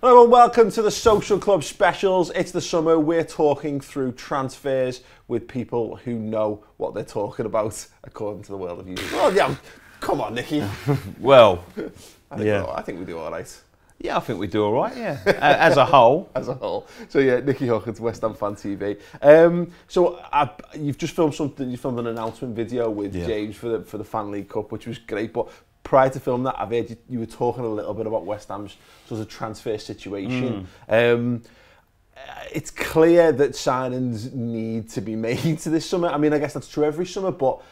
Hello and welcome to the Social Club Specials. It's the summer. We're talking through transfers with people who know what they're talking about, according to the world of you. Oh yeah, come on, Nicky. Well, I think we do all right. Yeah, I think we do all right. Yeah, as a whole. As a whole. So yeah, Nicky Hawkins, West Ham Fan TV. You've just filmed something. You filmed an announcement video with James for the Fan League Cup, which was great. But prior to filming that, I've heard you were talking a little bit about West Ham's sort of transfer situation. It's clear that signings need to be made to this summer. I mean, I guess that's true every summer, but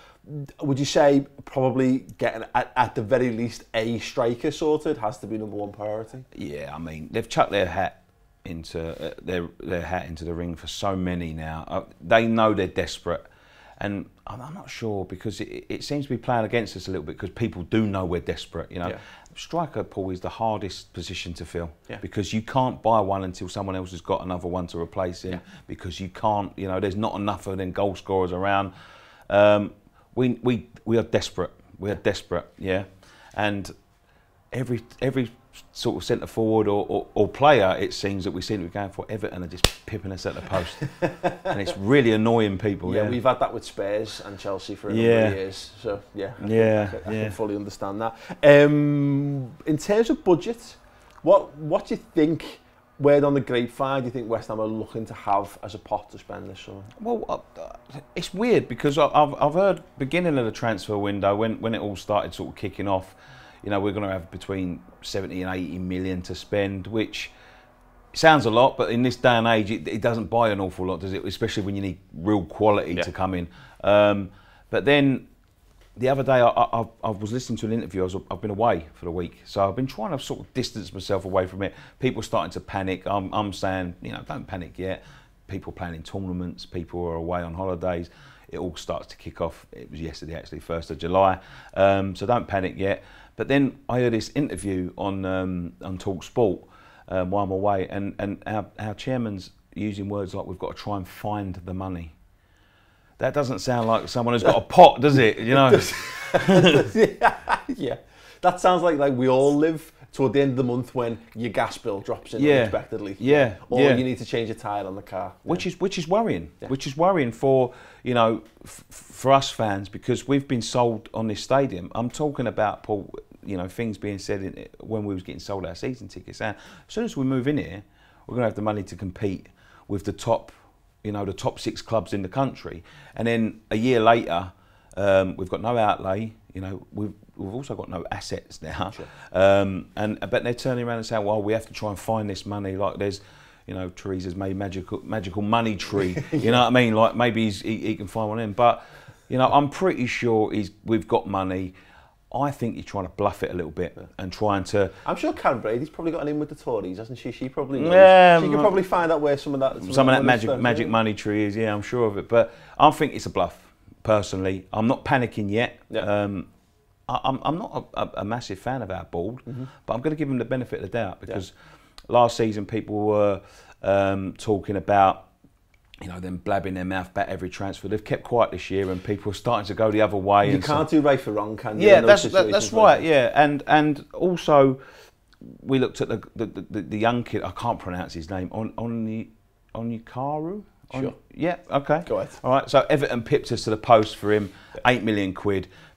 would you say probably getting at the very least a striker sorted has to be number one priority? Yeah, I mean they've chucked their hat into the ring for so many now. They know they're desperate, and I'm not sure because it seems to be playing against us a little bit because people do know we're desperate. You know, striker, Paul, is the hardest position to fill because you can't buy one until someone else has got another one to replace him because you can't. You know, there's not enough of them goal scorers around. We are desperate. We are desperate, and every sort of centre forward or player, it seems that we seem to be going for, Everton are just pipping us at the post, and it's really annoying people. Yeah, we've had that with Spurs and Chelsea for a number of years, so I can fully understand that. In terms of budget, what do you think? Word on the grapevine, do you think West Ham are looking to have as a pot to spend this summer? Well, it's weird because I've heard beginning of the transfer window when it all started sort of kicking off, you know, we're going to have between 70 and 80 million to spend, which sounds a lot, but in this day and age, it doesn't buy an awful lot, does it? Especially when you need real quality to come in. But then the other day, I was listening to an interview. I've been away for the week, so I've been trying to sort of distance myself away from it. People are starting to panic. I'm saying, you know, don't panic yet. People playing in tournaments, people are away on holidays. It all starts to kick off. It was yesterday, actually, 1st of July. So don't panic yet. But then I heard this interview on Talk Sport while I'm away, and our chairman's using words like, we've got to try and find the money. That doesn't sound like someone who's got a pot, does it? You know. Yeah. That sounds like we all live toward the end of the month when your gas bill drops in unexpectedly. Yeah. Or you need to change a tyre on the car. Which is worrying. Which is worrying for, you know, for us fans, because we've been sold on this stadium. I'm talking about, Paul, you know, things being said when we was getting sold our season tickets. And as soon as we move in here, we're going to have the money to compete with the top, you know, the top 6 clubs in the country, and then a year later, we've got no outlay. You know, we've also got no assets now, but they're turning around and saying, well, we have to try and find this money. Like there's, you know, Teresa's made magical money tree. You know what I mean? Like maybe he can find one in, but you know, I'm pretty sure we've got money. I think you're trying to bluff it a little bit and trying to. I'm sure Karen Brady's probably got an in with the Tories, hasn't she? She probably knows. She can probably find out where some of that magic money tree is. Yeah, I'm sure of it. But I think it's a bluff. Personally, I'm not panicking yet. I'm not a massive fan of our board, but I'm going to give them the benefit of the doubt because last season people were talking about, you know, them blabbing their mouth about every transfer. They've kept quiet this year, and people are starting to go the other way. You can't do right for wrong, can you? Yeah, that's right. Yeah, and also we looked at the young kid. I can't pronounce his name. Onyekaru. Sure. Yeah. Okay. Go ahead. All right. So Everton pipped us to the post for him, £8 million.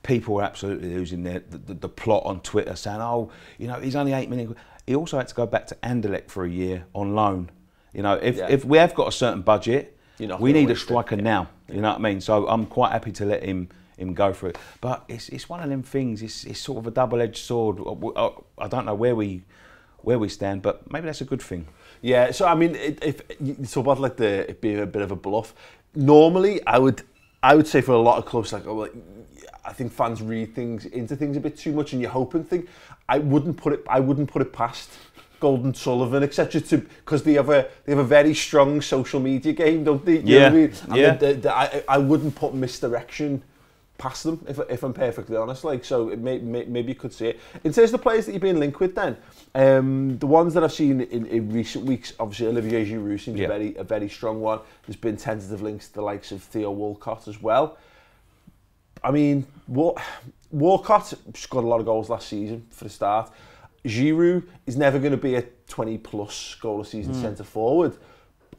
People were absolutely losing the plot on Twitter, saying, "Oh, you know, he's only £8 million." He also had to go back to Anderlecht for a year on loan. You know, if we have got a certain budget, we need a striker now. You know what I mean? So I'm quite happy to let him go for it. But it's one of them things. It's sort of a double-edged sword. I don't know where we stand, but maybe that's a good thing. Yeah. So I mean, if you talk about like it being a bit of a bluff, normally I would say for a lot of clubs, like I think fans read into things a bit too much, and you're hoping thing. I wouldn't put it past Golden Sullivan, etc. Because they have a very strong social media game, don't they? You know what I mean? I wouldn't put misdirection past them if I'm perfectly honest. Like, so maybe you could see it. In terms of the players that you've been linked with, then the ones that I've seen in recent weeks, obviously Olivier Giroud seems a very strong one. There's been tentative links to the likes of Theo Walcott as well. I mean, Walcott scored a lot of goals last season for the start. Giroud is never going to be a 20-plus goal a season centre forward.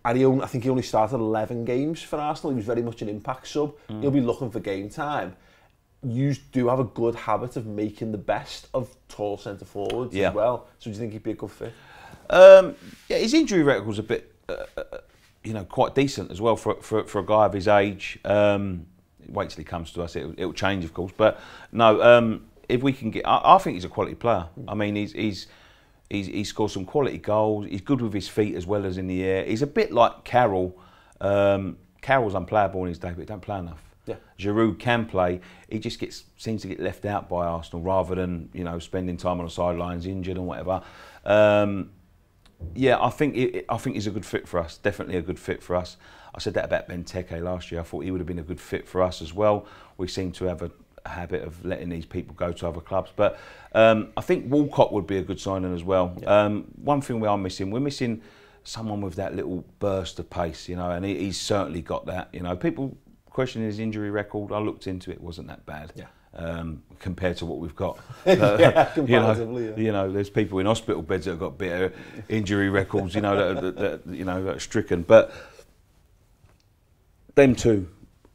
And I think he only started 11 games for Arsenal. He was very much an impact sub. He'll be looking for game time. You do have a good habit of making the best of tall centre forwards as well. So do you think he'd be a good fit? Yeah, his injury record's a bit, quite decent as well for a guy of his age. Wait till he comes to us; it'll change, of course. But no, if we can get, I think he's a quality player. I mean, he's scored some quality goals. He's good with his feet as well as in the air. He's a bit like Carroll. Carroll's unplayable in his day, but he don't play enough. Yeah. Giroud can play. He just seems to get left out by Arsenal rather than spending time on the sidelines, injured and whatever. Yeah, I think he's a good fit for us. Definitely a good fit for us. I said that about Benteke last year. I thought he would have been a good fit for us as well. We seem to have a habit of letting these people go to other clubs, but I think Walcott would be a good signing as well. Yeah. One thing we're missing someone with that little burst of pace, and he's certainly got that. People questioning his injury record. I looked into it; wasn't that bad. Yeah. Compared to what we've got. Yeah, comparatively. There's people in hospital beds that have got better injury records, that are stricken. But them two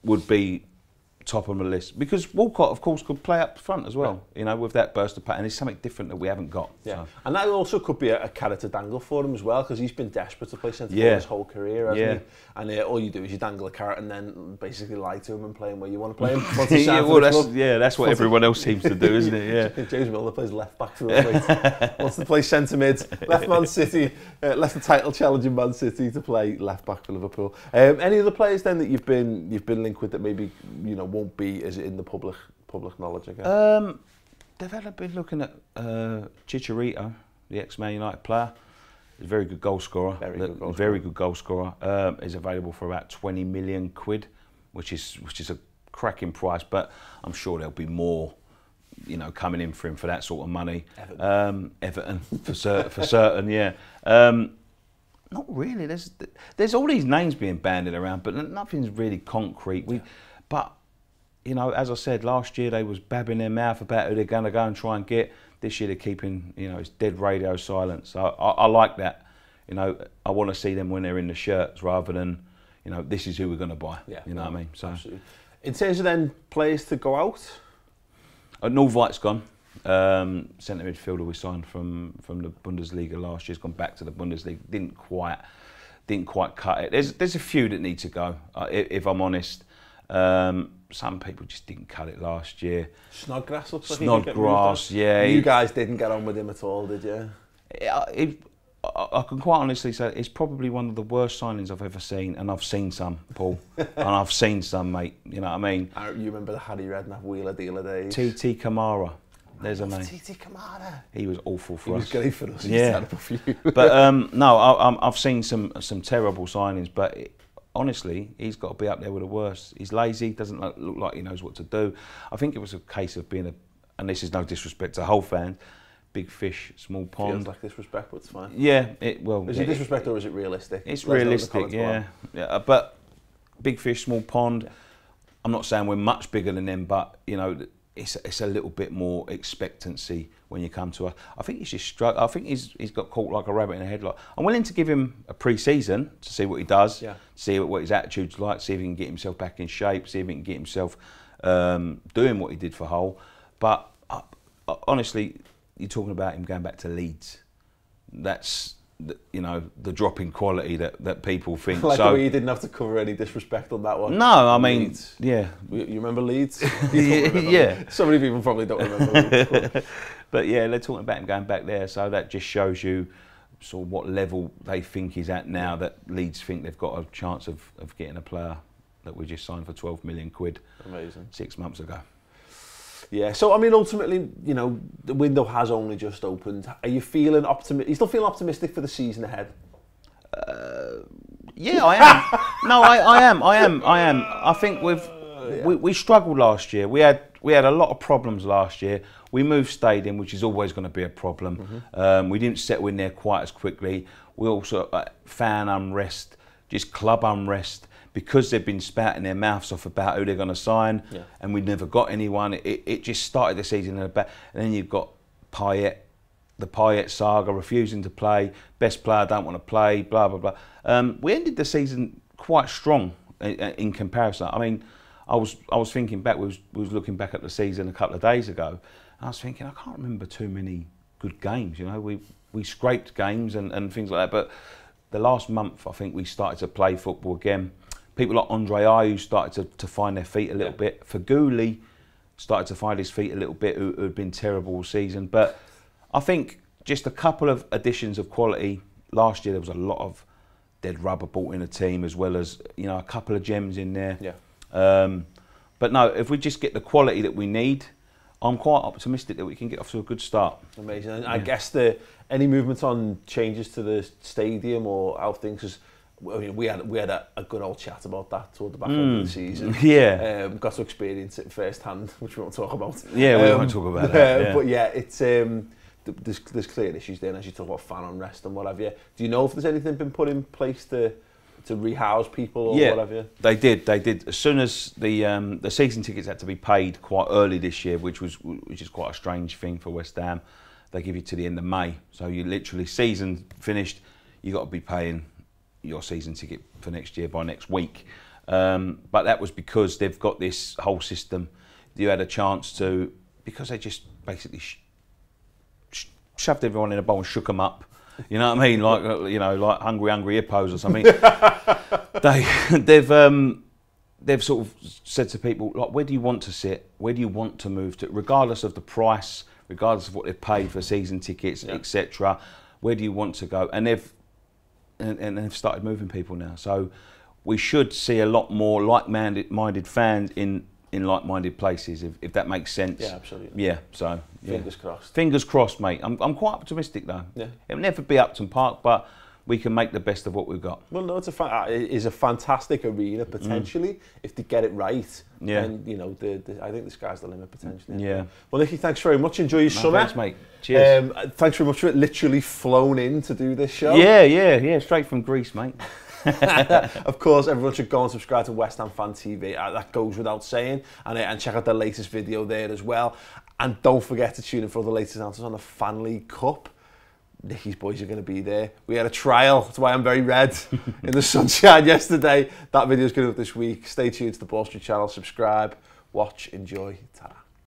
would be top on the list because Walcott, of course, could play up front as well. Right. With that burst of pattern, it's something different that we haven't got. Yeah, so. And that also could be a carrot to dangle for him as well because he's been desperate to play centre forward his whole career, hasn't he? And all you do is you dangle a carrot and then basically lie to him and play him where you want to play him. That's what everyone else seems to do, isn't it? Yeah. James Milner plays left back for Liverpool. Wants to play centre mid. Left Man City, left the title challenging Man City to play left back for Liverpool. Any other players then that you've been linked with that maybe won't be as in the public knowledge, I guess? They've been looking at Chicharito, the ex-Man United player. He's a very good goal scorer. Very good goal scorer. Is available for about 20 million quid, which is a cracking price. But I'm sure there'll be more, coming in for him for that sort of money. Everton for certain, yeah. Not really. There's all these names being bandied around, but nothing's really concrete. But as I said, last year they was babbing their mouth about who they're going to go and try and get. This year they're keeping, it's dead radio silence. So I like that. I want to see them when they're in the shirts rather than, this is who we're going to buy. Yeah, what I mean? So, absolutely. In terms of then players to go out? Norwight's gone. Centre midfielder we signed from the Bundesliga last year. He's gone back to the Bundesliga. Didn't quite cut it. There's a few that need to go, if I'm honest. Some people just didn't cut it last year. Snodgrass looks like Snodgrass, yeah. You guys didn't get on with him at all, did you? I can quite honestly say it's probably one of the worst signings I've ever seen, and I've seen some, Paul, and I've seen some, mate. You know what I mean? You remember the Harry Redknapp wheeler dealer days? TT Kamara. There's a name. TT Kamara. He was awful for us. He was great for us. Yeah. Terrible for you. But no, I've seen some terrible signings, but. Honestly, he's got to be up there with the worst. He's lazy, doesn't look like he knows what to do. I think it was a case of being and this is no disrespect to whole fans, big fish, small pond. Feels like disrespect, but it's fine. Yeah, Is it disrespect or is it realistic? It's realistic, yeah. But big fish, small pond. Yeah. I'm not saying we're much bigger than them, but it's a little bit more expectancy when you come to us. I think he's just struggling. I think he's got caught like a rabbit in a headlock. I'm willing to give him a pre-season to see what he does, see what his attitude's like, see if he can get himself back in shape, see if he can get himself doing what he did for Hull. But honestly, you're talking about him going back to Leeds. That's the drop in quality that people think. Like the way you didn't have to cover any disrespect on that one. No, I mean, Leeds. Yeah. You remember Leeds? Yeah. So many people probably don't remember Leeds. But yeah, they're talking about him going back there, so that just shows you sort of what level they think he's at now, that Leeds think they've got a chance of getting a player that we just signed for 12 million quid. Amazing. 6 months ago. Yeah, so I mean, ultimately, the window has only just opened. Are you feeling you still feel optimistic for the season ahead? Yeah, I am. No, I am. I think we struggled last year. We had a lot of problems last year. We moved stadium, which is always going to be a problem. Mm-hmm. We didn't settle in there quite as quickly. We also fan unrest, just club unrest. Because they've been spouting their mouths off about who they're going to sign, and we never got anyone. It just started the season in the back, and then you've got Payet the Payet saga, refusing to play, best player don't want to play, blah, blah, blah. We ended the season quite strong in comparison. I mean, I was thinking back, we was looking back at the season a couple of days ago, and I was thinking, I can't remember too many good games, you know. We scraped games and things like that, but the last month, I think we started to play football again. People like Andre Ayew started to find their feet a little bit. Faguli started to find his feet a little bit, who had been terrible all season. But I think just a couple of additions of quality. Last year there was a lot of dead rubber bought in the team, as well as, you know, a couple of gems in there. Yeah. But no, if we just get the quality that we need, I'm quite optimistic that we can get off to a good start. Amazing. And I guess any movements on changes to the stadium or how things, because I mean, we had a good old chat about that toward the back end of the season. Yeah. Got to experience it firsthand, which we won't talk about. Yeah, we won't talk about that. Yeah. But yeah, it's there's clear issues there, and as you talk about fan unrest and what have you. Do you know if there's anything been put in place to rehouse people or what have you? They did. As soon as the season tickets had to be paid quite early this year, which is quite a strange thing for West Ham. They give you to the end of May, so you literally, season finished, you got to be paying your season ticket for next year by next week. But that was because they've got this whole system. You had a chance to, because they just basically shoved everyone in a bowl and shook them up. You know what I mean? Like, you know, like hungry hippos or something. They've sort of said to people, like, where do you want to sit? Where do you want to move to? Regardless of the price, regardless of what they've paid for season tickets, etc. Where do you want to go? And they've started moving people now. So we should see a lot more like-minded fans in like-minded places, if that makes sense. Yeah, absolutely. Yeah, so fingers crossed. Fingers crossed, mate. I'm quite optimistic though. Yeah. It'll never be Upton Park, but we can make the best of what we've got. Well, no, it is a fantastic arena potentially if they get it right. Yeah. And you know, I think the sky's the limit potentially. Yeah. Well, Nicky, thanks very much. Enjoy your summer. Thanks, mate. Cheers. Thanks very much for it. Literally flown in to do this show. Yeah. Straight from Greece, mate. Of course, everyone should go and subscribe to West Ham Fan TV. That goes without saying. And check out the latest video there as well. And don't forget to tune in for the latest announcements on the Fan League Cup. Nicky's boys are going to be there. We had a trial. That's why I'm very red in the sunshine yesterday. That video's going up this week. Stay tuned to the Ball Street channel. Subscribe, watch, enjoy. Ta-ra.